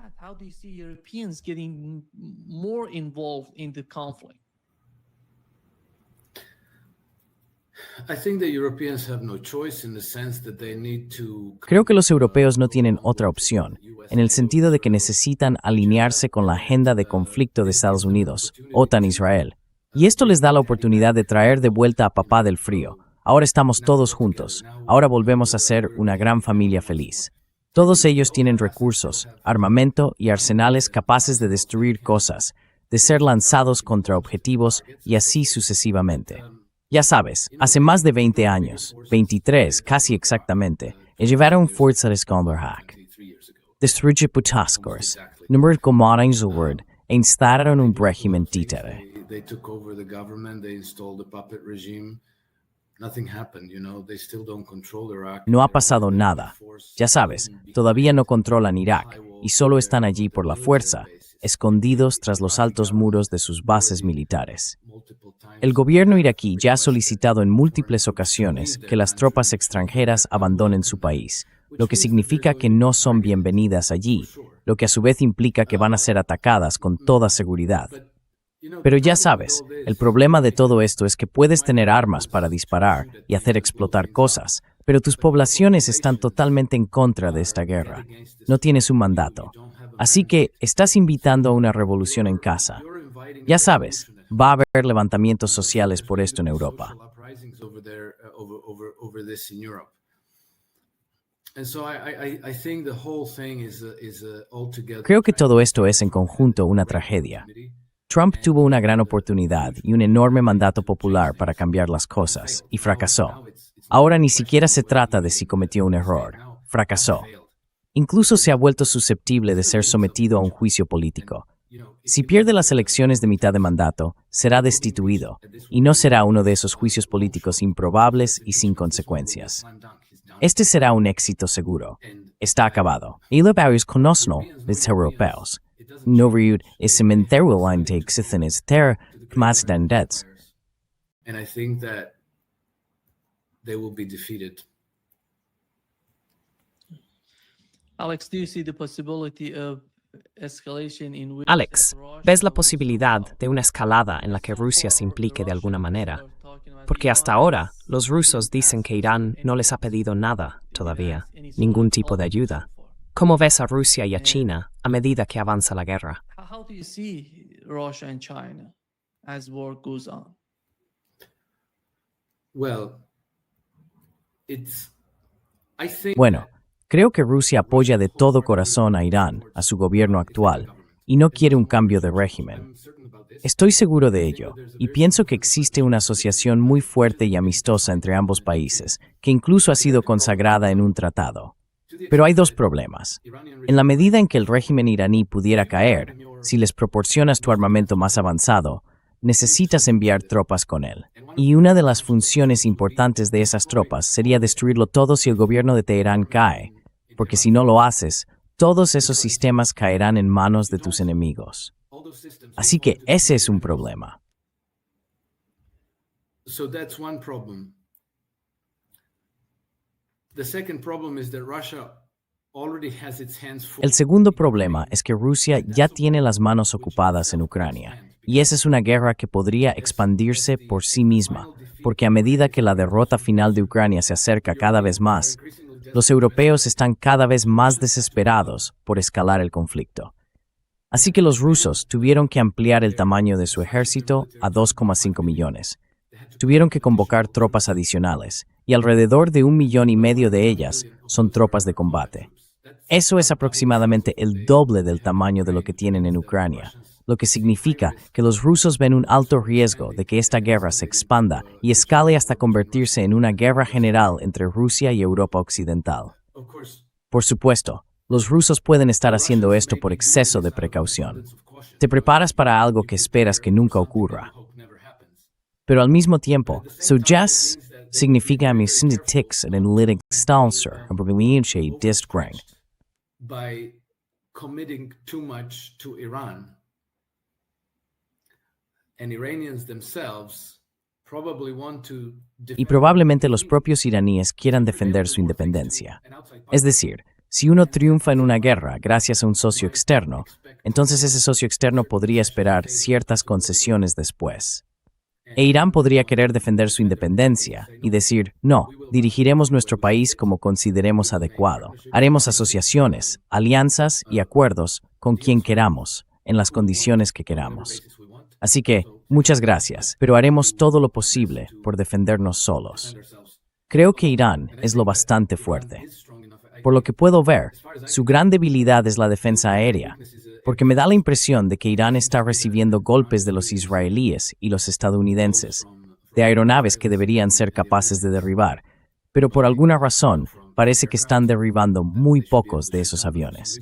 Creo que los europeos no tienen otra opción, en el sentido de que necesitan alinearse con la agenda de conflicto de Estados Unidos, OTAN-Israel. Y esto les da la oportunidad de traer de vuelta a papá del frío. Ahora estamos todos juntos. Ahora volvemos a ser una gran familia feliz. Todos ellos tienen recursos, armamento y arsenales capaces de destruir cosas, de ser lanzados contra objetivos y así sucesivamente. Ya sabes, hace más de 20 años, 23 casi exactamente, llevaron fuerzas Skanderhack. Destruye Putaskors, número comunes word, e instalaron un régimen títere. they took over the government, they installed the puppet regime. Nothing happened, they still don't control Iraq. No ha pasado nada. Ya sabes, todavía no controlan Irak y solo están allí por la fuerza, escondidos tras los altos muros de sus bases militares. El gobierno iraquí ya ha solicitado en múltiples ocasiones que las tropas extranjeras abandonen su país, lo que significa que no son bienvenidas allí, lo que a su vez implica que van a ser atacadas con toda seguridad. Pero ya sabes, el problema de todo esto es que puedes tener armas para disparar y hacer explotar cosas, pero tus poblaciones están totalmente en contra de esta guerra. No tienes un mandato. Así que estás invitando a una revolución en casa. Ya sabes, va a haber levantamientos sociales por esto en Europa. Creo que todo esto es en conjunto una tragedia. Trump tuvo una gran oportunidad y un enorme mandato popular para cambiar las cosas, y fracasó. Ahora ni siquiera se trata de si cometió un error. Fracasó. Incluso se ha vuelto susceptible de ser sometido a un juicio político. Si pierde las elecciones de mitad de mandato, será destituido, y no será uno de esos juicios políticos improbables y sin consecuencias. Este será un éxito seguro. Está acabado. Y los varios conocen los europeos. No riud es cementerio line es ter más debts. And I think that they will be defeated. Alex, do you see the possibility of escalation in which Alex, ¿ves la posibilidad de una escalada en la que Rusia se implique de alguna manera? Porque hasta ahora, los rusos dicen que Irán no les ha pedido nada todavía, ningún tipo de ayuda. ¿Cómo ves a Rusia y a China a medida que avanza la guerra? How do you see Russia and China as war goes on? Bueno, creo que Rusia apoya de todo corazón a Irán, a su gobierno actual, y no quiere un cambio de régimen. Estoy seguro de ello, y pienso que existe una asociación muy fuerte y amistosa entre ambos países, que incluso ha sido consagrada en un tratado. Pero hay dos problemas. En la medida en que el régimen iraní pudiera caer, si les proporcionas tu armamento más avanzado, necesitas enviar tropas con él. Y una de las funciones importantes de esas tropas sería destruirlo todo si el gobierno de Teherán cae, porque si no lo haces, todos esos sistemas caerán en manos de tus enemigos. Así que ese es un problema. So that's one problem. The second problem is that Russia already has its hands full. El segundo problema es que Rusia ya tiene las manos ocupadas en Ucrania, y esa es una guerra que podría expandirse por sí misma, porque a medida que la derrota final de Ucrania se acerca cada vez más, los europeos están cada vez más desesperados por escalar el conflicto. Así que los rusos tuvieron que ampliar el tamaño de su ejército a 2,5 millones. Tuvieron que convocar tropas adicionales, y alrededor de 1,5 millones de ellas son tropas de combate. Eso es aproximadamente el doble del tamaño de lo que tienen en Ucrania, lo que significa que los rusos ven un alto riesgo de que esta guerra se expanda y escale hasta convertirse en una guerra general entre Rusia y Europa Occidental. Por supuesto, los rusos pueden estar haciendo esto por exceso de precaución. Te preparas para algo que esperas que nunca ocurra. Pero al mismo tiempo, suggest significa mis synthetics en analytic stancer en provincia distrang. By committing too much to Iran, and Iranians themselves probably want to Y probablemente los propios iraníes quieran defender su independencia. Es decir, si uno triunfa en una guerra gracias a un socio externo, entonces ese socio externo podría esperar ciertas concesiones después. E Irán podría querer defender su independencia y decir, no, dirigiremos nuestro país como consideremos adecuado. Haremos asociaciones, alianzas y acuerdos con quien queramos, en las condiciones que queramos. Así que, muchas gracias, pero haremos todo lo posible por defendernos solos. Creo que Irán es lo bastante fuerte. Por lo que puedo ver, su gran debilidad es la defensa aérea, porque me da la impresión de que Irán está recibiendo golpes de los israelíes y los estadounidenses, de aeronaves que deberían ser capaces de derribar, pero por alguna razón parece que están derribando muy pocos de esos aviones.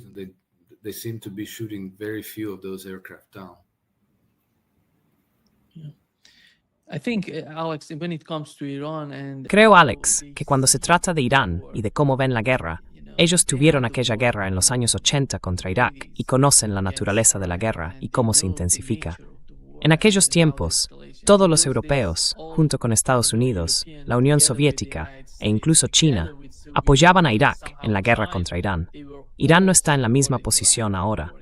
Creo, Alex, que cuando se trata de Irán y de cómo ven la guerra, ellos tuvieron aquella guerra en los años 80 contra Irak y conocen la naturaleza de la guerra y cómo se intensifica. En aquellos tiempos, todos los europeos, junto con Estados Unidos, la Unión Soviética e incluso China, apoyaban a Irak en la guerra contra Irán. Irán no está en la misma posición ahora.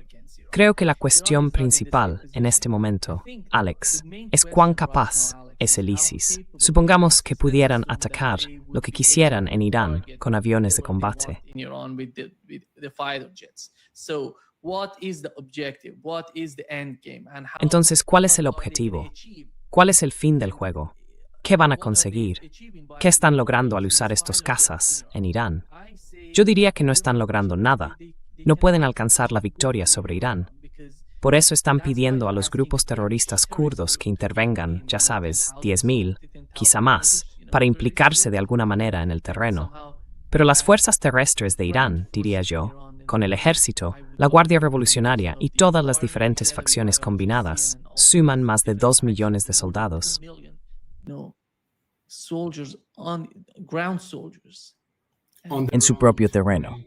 Creo que la cuestión principal en este momento, Alex, es cuán capaz es el ISIS. Supongamos que pudieran atacar lo que quisieran en Irán con aviones de combate. Entonces, ¿cuál es el objetivo? ¿Cuál es el fin del juego? ¿Qué van a conseguir? ¿Qué están logrando al usar estos cazas en Irán? Yo diría que no están logrando nada. No pueden alcanzar la victoria sobre Irán. Por eso están pidiendo a los grupos terroristas kurdos que intervengan, ya sabes, 10.000, quizá más, para implicarse de alguna manera en el terreno. Pero las fuerzas terrestres de Irán, diría yo, con el ejército, la Guardia Revolucionaria y todas las diferentes facciones combinadas, suman más de 2 millones de soldados. En su propio terreno.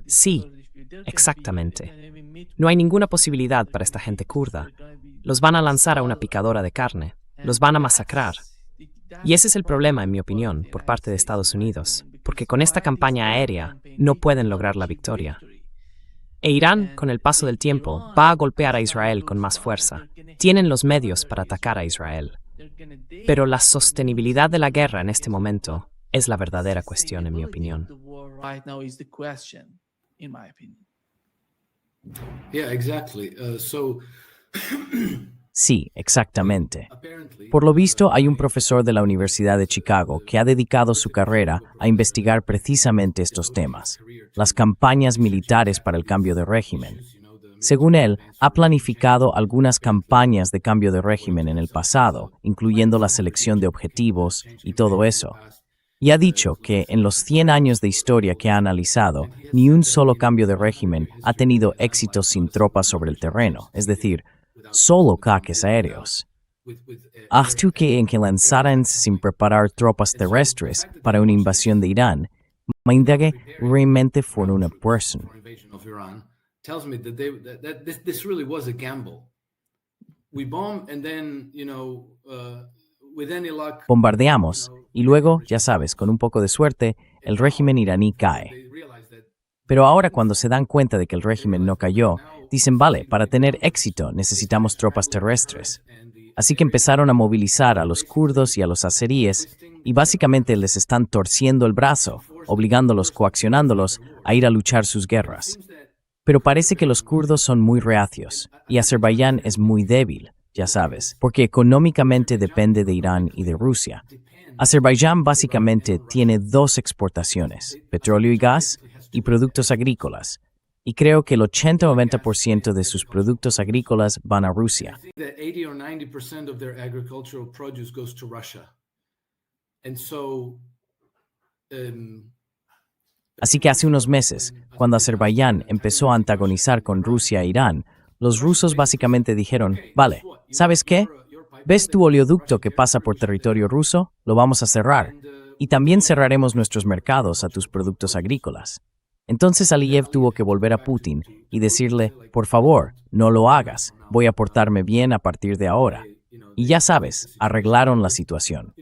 Sí, exactamente. No hay ninguna posibilidad para esta gente kurda. Los van a lanzar a una picadora de carne. Los van a masacrar. Y ese es el problema, en mi opinión, por parte de Estados Unidos, porque con esta campaña aérea no pueden lograr la victoria. E Irán, con el paso del tiempo, va a golpear a Israel con más fuerza. Tienen los medios para atacar a Israel. Pero la sostenibilidad de la guerra en este momento es la verdadera cuestión, en mi opinión. Yeah, exactly. Sí, exactamente. Por lo visto, hay un profesor de la Universidad de Chicago que ha dedicado su carrera a investigar precisamente estos temas, las campañas militares para el cambio de régimen. Según él, ha planificado algunas campañas de cambio de régimen en el pasado, incluyendo la selección de objetivos y todo eso. Y ha dicho que en los 100 años de historia que ha analizado, ni un solo cambio de régimen ha tenido éxito sin tropas sobre el terreno, es decir, solo ataques aéreos. Hasta que lanzaran sin preparar tropas terrestres para una invasión de Irán, Maindague realmente fue una persona. Tells me that this really was a gamble. We bomb and then, with any luck, Bombardeamos y luego, ya sabes, con un poco de suerte, el régimen iraní cae. Pero ahora cuando se dan cuenta de que el régimen no cayó, dicen, vale, para tener éxito necesitamos tropas terrestres. Así que empezaron a movilizar a los kurdos y a los azeríes y básicamente les están torciendo el brazo, obligándolos, coaccionándolos a ir a luchar sus guerras. Pero parece que los kurdos son muy reacios y Azerbaiyán es muy débil, ya sabes, porque económicamente depende de Irán y de Rusia. Azerbaiyán básicamente tiene dos exportaciones, petróleo y gas, y productos agrícolas. Y creo que el 80 o 90% de sus productos agrícolas van a Rusia. that 80 or 90% of their agricultural produce goes to Russia. And so, Así que hace unos meses, cuando Azerbaiyán empezó a antagonizar con Rusia e Irán, los rusos básicamente dijeron, vale, ¿sabes qué? ¿Ves tu oleoducto que pasa por territorio ruso? Lo vamos a cerrar. Y también cerraremos nuestros mercados a tus productos agrícolas. Entonces Aliyev tuvo que volver a Putin y decirle, por favor, no lo hagas, voy a portarme bien a partir de ahora. Y ya sabes, arreglaron la situación.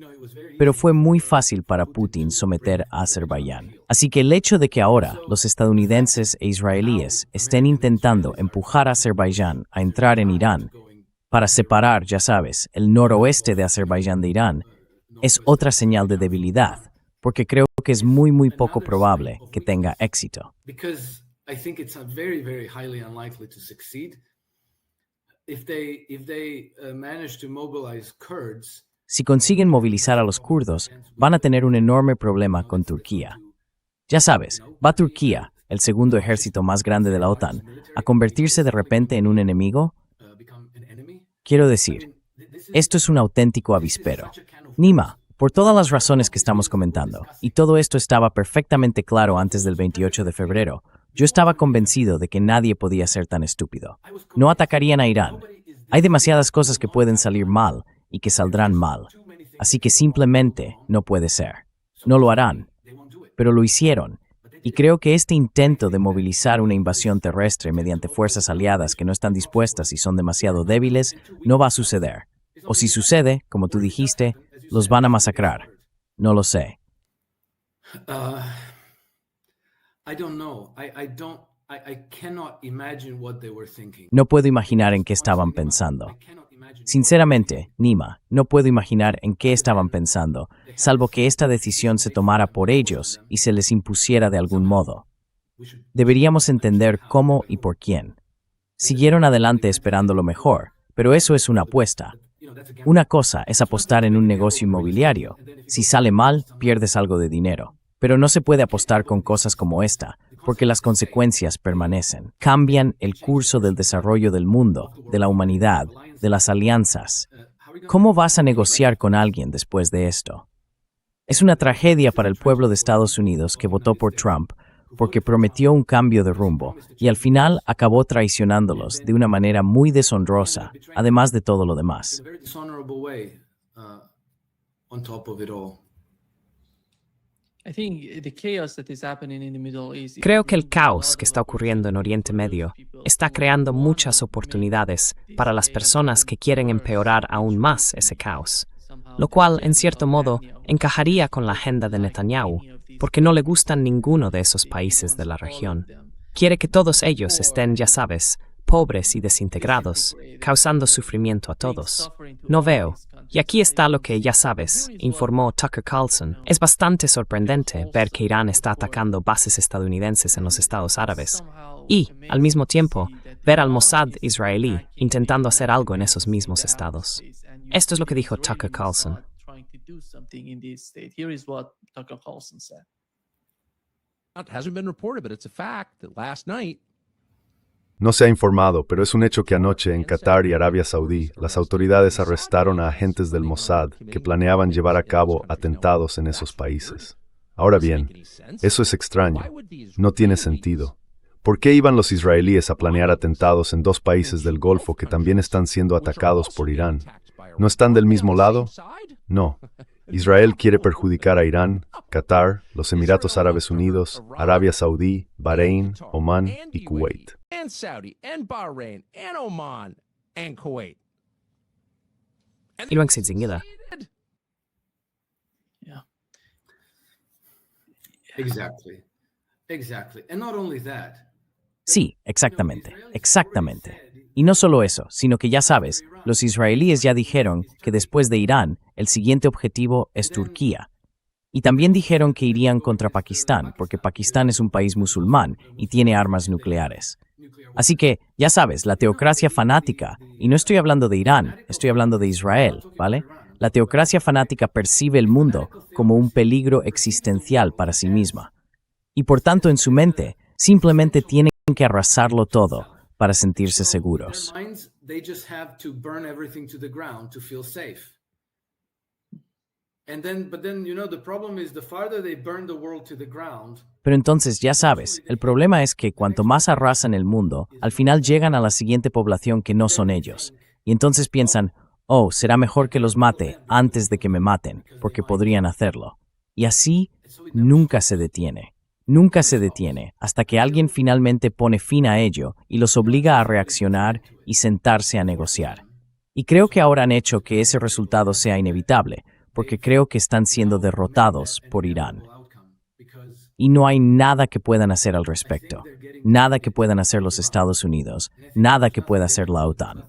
Pero fue muy fácil para Putin someter a Azerbaiyán. Así que el hecho de que ahora los estadounidenses e israelíes estén intentando empujar a Azerbaiyán a entrar en Irán para separar, ya sabes, el noroeste de Azerbaiyán de Irán, es otra señal de debilidad, porque creo que es muy poco probable que tenga éxito. because I think it's very, very highly unlikely to succeed. If they manage to mobilize Kurds, Si consiguen movilizar a los kurdos, van a tener un enorme problema con Turquía. Ya sabes, va Turquía, el segundo ejército más grande de la OTAN, a convertirse de repente en un enemigo. become an enemy. Quiero decir, esto es un auténtico avispero. Nima, por todas las razones que estamos comentando, y todo esto estaba perfectamente claro antes del 28 de febrero, yo estaba convencido de que nadie podía ser tan estúpido. No atacarían a Irán. Hay demasiadas cosas que pueden salir mal y que saldrán mal. Así que simplemente no puede ser. No lo harán. Pero lo hicieron. Y creo que este intento de movilizar una invasión terrestre mediante fuerzas aliadas que no están dispuestas y son demasiado débiles no va a suceder. O si sucede, como tú dijiste, los van a masacrar. No lo sé. No puedo imaginar en qué estaban pensando. Sinceramente, Nima, no puedo imaginar en qué estaban pensando, salvo que esta decisión se tomara por ellos y se les impusiera de algún modo. Deberíamos entender cómo y por quién. Siguieron adelante esperando lo mejor, pero eso es una apuesta. Una cosa es apostar en un negocio inmobiliario. Si sale mal, pierdes algo de dinero. Pero no se puede apostar con cosas como esta, porque las consecuencias permanecen. Cambian el curso del desarrollo del mundo, de la humanidad, de las alianzas. ¿Cómo vas a negociar con alguien después de esto? Es una tragedia para el pueblo de Estados Unidos que votó por Trump porque prometió un cambio de rumbo y al final acabó traicionándolos de una manera muy deshonrosa, además de todo lo demás. Creo que el caos que está ocurriendo en Oriente Medio está creando muchas oportunidades para las personas que quieren empeorar aún más ese caos, lo cual, en cierto modo, encajaría con la agenda de Netanyahu, porque no le gustan ninguno de esos países de la región. Quiere que todos ellos estén, ya sabes, pobres y desintegrados, causando sufrimiento a todos. No veo. Y aquí está lo que, ya sabes, informó Tucker Carlson. Es bastante sorprendente ver que Irán está atacando bases estadounidenses en los Estados Árabes. Y, al mismo tiempo, ver al Mossad israelí intentando hacer algo en esos mismos estados. Esto es lo que dijo Tucker Carlson. No se ha informado, pero es un hecho que anoche en Qatar y Arabia Saudí, las autoridades arrestaron a agentes del Mossad que planeaban llevar a cabo atentados en esos países. Ahora bien, eso es extraño. No tiene sentido. ¿Por qué iban los israelíes a planear atentados en dos países del Golfo que también están siendo atacados por Irán? ¿No están del mismo lado? No. Israel quiere perjudicar a Irán, Qatar, los Emiratos Árabes Unidos, Arabia Saudí, Bahrein, Omán y Kuwait. Y luego enseguida. Sí, exactamente. Y no solo eso, sino que ya sabes, los israelíes ya dijeron que después de Irán, el siguiente objetivo es Turquía. Y también dijeron que irían contra Pakistán, porque Pakistán es un país musulmán y tiene armas nucleares. Así que, ya sabes, la teocracia fanática, y no estoy hablando de Irán, estoy hablando de Israel, ¿vale? La teocracia fanática percibe el mundo como un peligro existencial para sí misma. Y por tanto, en su mente, simplemente tienen que arrasarlo todo para sentirse seguros. Pero entonces, ya sabes, el problema es que cuanto más arrasan el mundo, al final llegan a la siguiente población que no son ellos. Y entonces piensan, oh, será mejor que los mate antes de que me maten, porque podrían hacerlo. Y así nunca se detiene. Nunca se detiene hasta que alguien finalmente pone fin a ello y los obliga a reaccionar y sentarse a negociar. Y creo que ahora han hecho que ese resultado sea inevitable, porque creo que están siendo derrotados por Irán. Y no hay nada que puedan hacer al respecto. Nada que puedan hacer los Estados Unidos. Nada que pueda hacer la OTAN.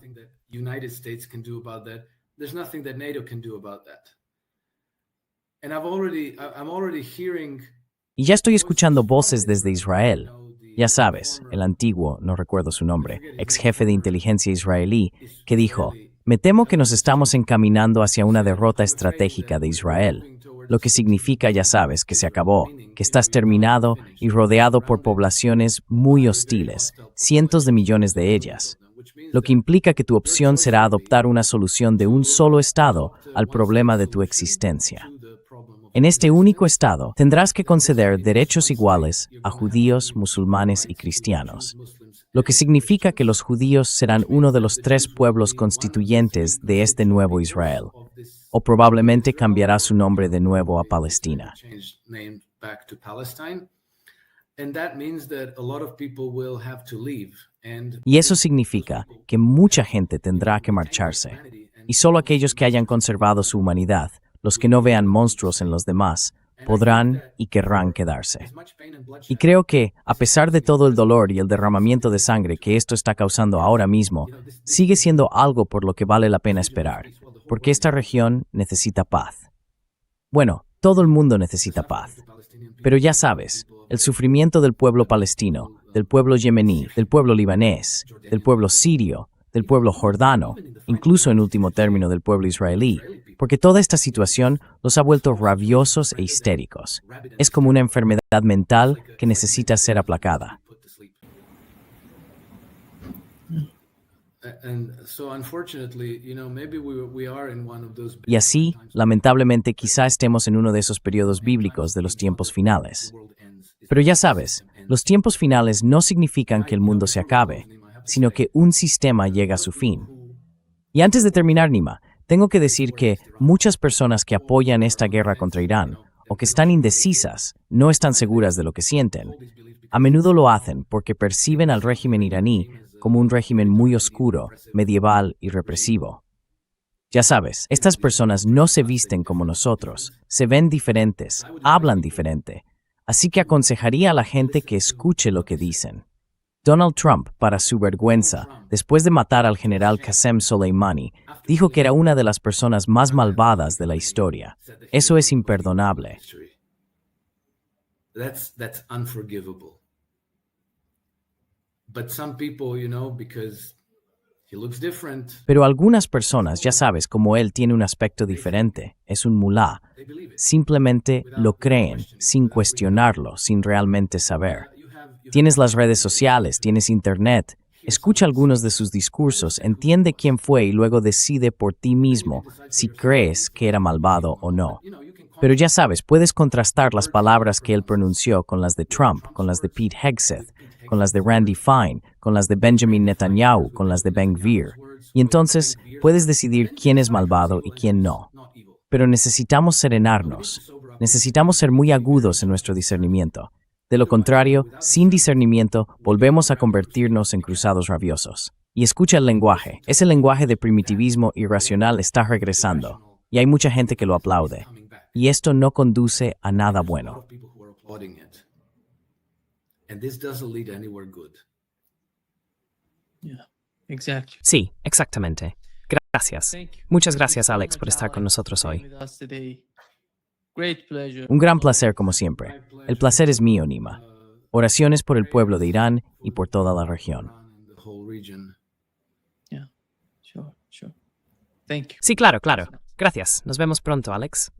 Y ya estoy escuchando voces desde Israel. Ya sabes, el antiguo, no recuerdo su nombre, ex jefe de inteligencia israelí, que dijo, me temo que nos estamos encaminando hacia una derrota estratégica de Israel, lo que significa, ya sabes, que se acabó, que estás terminado y rodeado por poblaciones muy hostiles, cientos de millones de ellas, lo que implica que tu opción será adoptar una solución de un solo Estado al problema de tu existencia. En este único Estado tendrás que conceder derechos iguales a judíos, musulmanes y cristianos. lo que significa que los judíos serán uno de los 3 pueblos constituyentes de este nuevo Israel, o probablemente cambiará su nombre de nuevo a Palestina. changed name back to Palestine. And that means that a lot of people will have to leave. And Y eso significa que mucha gente tendrá que marcharse, y solo aquellos que hayan conservado su humanidad, los que no vean monstruos en los demás, podrán y querrán quedarse. as much pain and bloodshed Y creo que, a pesar de todo el dolor y el derramamiento de sangre que esto está causando ahora mismo, sigue siendo algo por lo que vale la pena esperar, porque esta región necesita paz. Bueno, todo el mundo necesita paz. Pero ya sabes, el sufrimiento del pueblo palestino, del pueblo yemení, del pueblo libanés, del pueblo sirio, del pueblo jordano, incluso en último término del pueblo israelí, porque toda esta situación los ha vuelto rabiosos e histéricos. Es como una enfermedad mental que necesita ser aplacada. put to sleep. And so unfortunately, maybe we are in one of those Y así, lamentablemente, quizá estemos en uno de esos periodos bíblicos de los tiempos finales. world ends. Pero ya sabes, los tiempos finales no significan que el mundo se acabe, sino que un sistema llega a su fin. Y antes de terminar, Nima, tengo que decir que muchas personas que apoyan esta guerra contra Irán, o que están indecisas, no están seguras de lo que sienten. A menudo lo hacen porque perciben al régimen iraní como un régimen muy oscuro, medieval y represivo. Ya sabes, estas personas no se visten como nosotros, se ven diferentes, hablan diferente. Así que aconsejaría a la gente que escuche lo que dicen. Donald Trump, para su vergüenza, después de matar al general Qasem Soleimani, dijo que era una de las personas más malvadas de la historia. Eso es imperdonable. History. That's unforgivable. But some people, because he looks different, Pero algunas personas, ya sabes, como él tiene un aspecto diferente, es un mulá, they believe it. simplemente lo creen, sin cuestionarlo, sin realmente saber. Tienes las redes sociales, tienes internet. Escucha algunos de sus discursos, entiende quién fue y luego decide por ti mismo si crees que era malvado o no. Pero ya sabes, puedes contrastar las palabras que él pronunció con las de Trump, con las de Pete Hegseth, con las de Randy Fine, con las de Benjamin Netanyahu, con las de Ben Gvir. Y entonces puedes decidir quién es malvado y quién no. Pero necesitamos serenarnos. Necesitamos ser muy agudos en nuestro discernimiento. De lo contrario, sin discernimiento, volvemos a convertirnos en cruzados rabiosos. Y escucha el lenguaje. Ese lenguaje de primitivismo irracional está regresando. Y hay mucha gente que lo aplaude. Y esto no conduce a nada A lot bueno. of people who are applauding it. And this doesn't lead anywhere good. Yeah, exactly. Sí, exactamente. Gracias. Thank you. Muchas Thank you gracias, so Alex, much, por estar con Alex, nosotros for being hoy. with us today. Great pleasure. Un gran placer como siempre. El placer es mío, Nima. Oraciones por el pueblo de Irán y por toda la región. In the whole region. Yeah, sure. Thank you. Sí, claro, claro. Gracias. Nos vemos pronto, Alex.